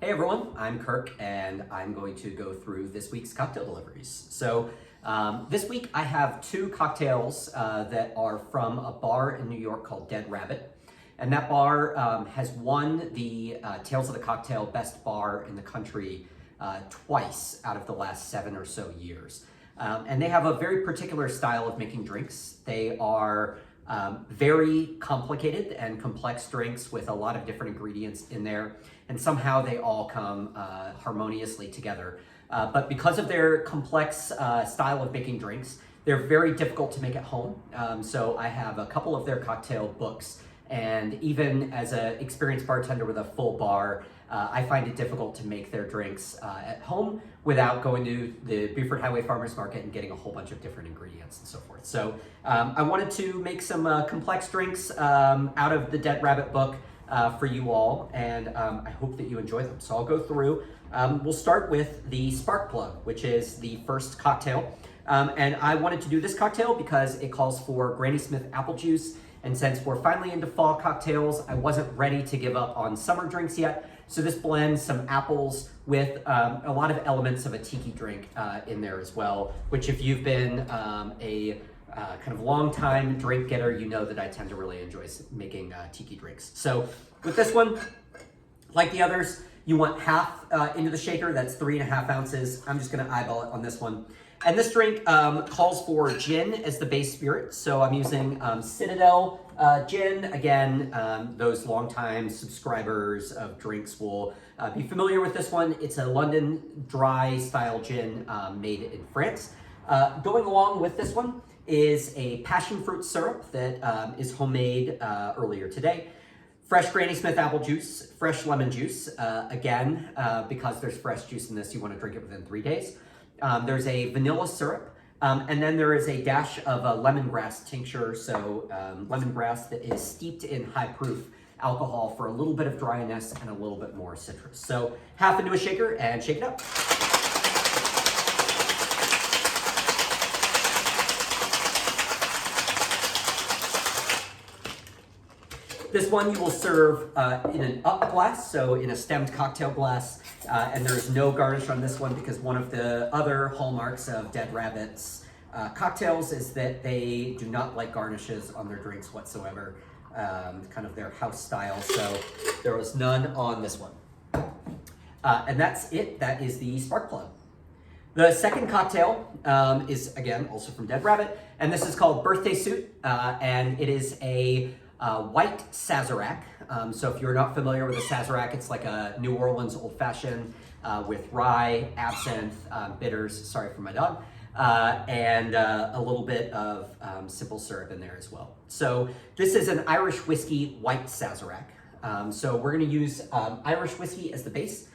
Hey everyone, I'm Kirk and I'm going to go through this week's cocktail deliveries. So this week I have two cocktails that are from a bar in New York called Dead Rabbit. And that bar has won the Tales of the Cocktail Best Bar in the country twice out of the last 7 or so years. And they have a very particular style of making drinks. They are very complicated and complex drinks with a lot of different ingredients in there, and somehow they all come harmoniously together. But because of their complex style of making drinks, they're very difficult to make at home. So I have a couple of their cocktail books, and even as an experienced bartender with a full bar, I find it difficult to make their drinks at home without going to the Buford Highway Farmers Market and getting a whole bunch of different ingredients and so forth. So I wanted to make some complex drinks out of the Dead Rabbit book for you all, and I hope that you enjoy them. So I'll go through. We'll start with the Spark Plug, which is the first cocktail. And I wanted to do this cocktail because it calls for Granny Smith apple juice. And since we're finally into fall cocktails, I wasn't ready to give up on summer drinks yet. So this blends some apples with a lot of elements of a tiki drink in there as well, which if you've been a kind of long time drink getter, you know that I tend to really enjoy making tiki drinks. So with this one, like the others, you want half into the shaker. That's 3.5 ounces. I'm just gonna eyeball it on this one. And this drink calls for gin as the base spirit. So I'm using Citadel gin. Again, those longtime subscribers of drinks will be familiar with this one. It's a London dry style gin made in France. Going along with this one is a passion fruit syrup that is homemade earlier today. Fresh Granny Smith apple juice, fresh lemon juice. Again, because there's fresh juice in this, you want to drink it within 3 days. There's a vanilla syrup, and then there is a dash of a lemongrass tincture, so lemongrass that is steeped in high-proof alcohol for a little bit of dryness and a little bit more citrus. So half into a shaker and shake it up. This one you will serve in an up glass, so in a stemmed cocktail glass, and there's no garnish on this one because one of the other hallmarks of Dead Rabbit's cocktails is that they do not like garnishes on their drinks whatsoever, kind of their house style, so there was none on this one. And that's it. That is the Spark Plug. The second cocktail is, again, also from Dead Rabbit, and this is called Birthday Suit, and it is a white Sazerac. So if you're not familiar with a Sazerac, it's like a New Orleans old fashioned with rye, absinthe, bitters, sorry for my dog, and a little bit of simple syrup in there as well. So this is an Irish whiskey white Sazerac. So we're gonna use Irish whiskey as the base.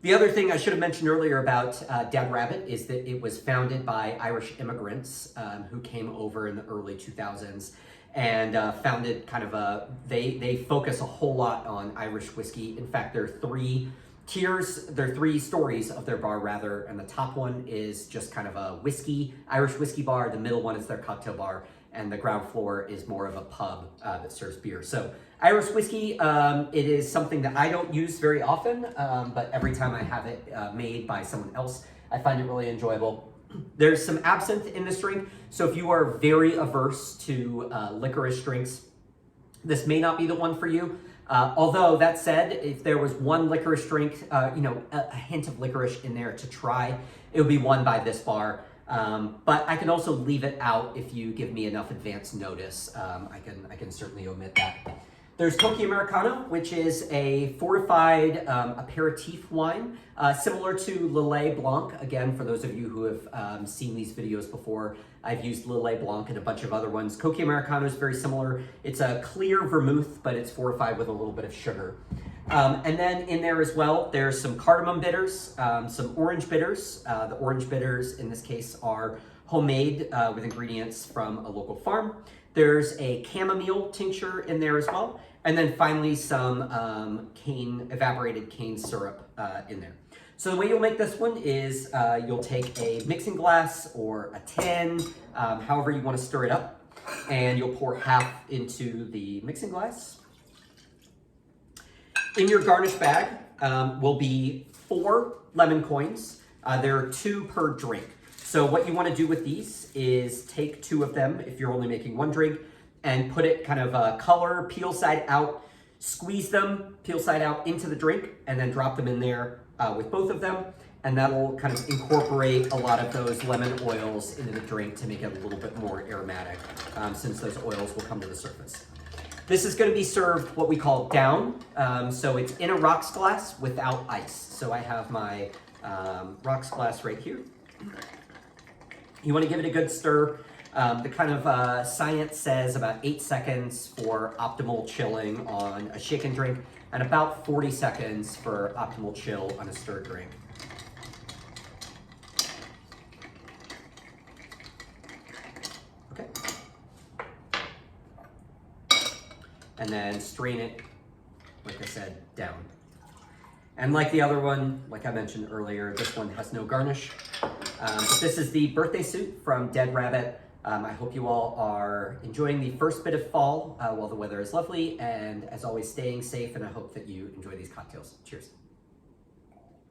The other thing I should have mentioned earlier about Dead Rabbit is that it was founded by Irish immigrants who came over in the early 2000s and founded kind of they focus a whole lot on Irish whiskey. In fact, there are 3 tiers, there are 3 stories of their bar rather, and the top one is just kind of a Irish whiskey bar, the middle one is their cocktail bar, and the ground floor is more of a pub that serves beer. So Irish whiskey, it is something that I don't use very often, but every time I have it made by someone else, I find it really enjoyable. There's some absinthe in this drink, so if you are very averse to licorice drinks, this may not be the one for you. Although that said, if there was one licorice drink, a hint of licorice in there to try, it would be one by this bar. But I can also leave it out if you give me enough advance notice. I can certainly omit that. There's Cocchi Americano, which is a fortified aperitif wine, similar to Lillet Blanc. Again, for those of you who have seen these videos before, I've used Lillet Blanc and a bunch of other ones. Cocchi Americano is very similar. It's a clear vermouth, but it's fortified with a little bit of sugar. And then in there as well, there's some cardamom bitters, some orange bitters. The orange bitters in this case are homemade with ingredients from a local farm. There's a chamomile tincture in there as well. And then finally some evaporated cane syrup in there. So the way you'll make this one is you'll take a mixing glass or a tin, however you want to stir it up, and you'll pour half into the mixing glass. In your garnish bag, will be 4 lemon coins. There are 2 per drink. So what you want to do with these is take 2 of them if you're only making 1 drink and put it kind of color, peel side out, squeeze them, peel side out into the drink, and then drop them in there with both of them. And that'll kind of incorporate a lot of those lemon oils into the drink to make it a little bit more aromatic, since those oils will come to the surface. This is going to be served what we call down. So it's in a rocks glass without ice. So I have my rocks glass right here. You want to give it a good stir. The kind of science says about 8 seconds for optimal chilling on a shaken drink and about 40 seconds for optimal chill on a stirred drink. Okay. And then strain it, like I said, down. And like the other one, like I mentioned earlier, this one has no garnish. But this is the birthday suit from Dead Rabbit. I hope you all are enjoying the first bit of fall while the weather is lovely, and as always, staying safe, and I hope that you enjoy these cocktails. Cheers.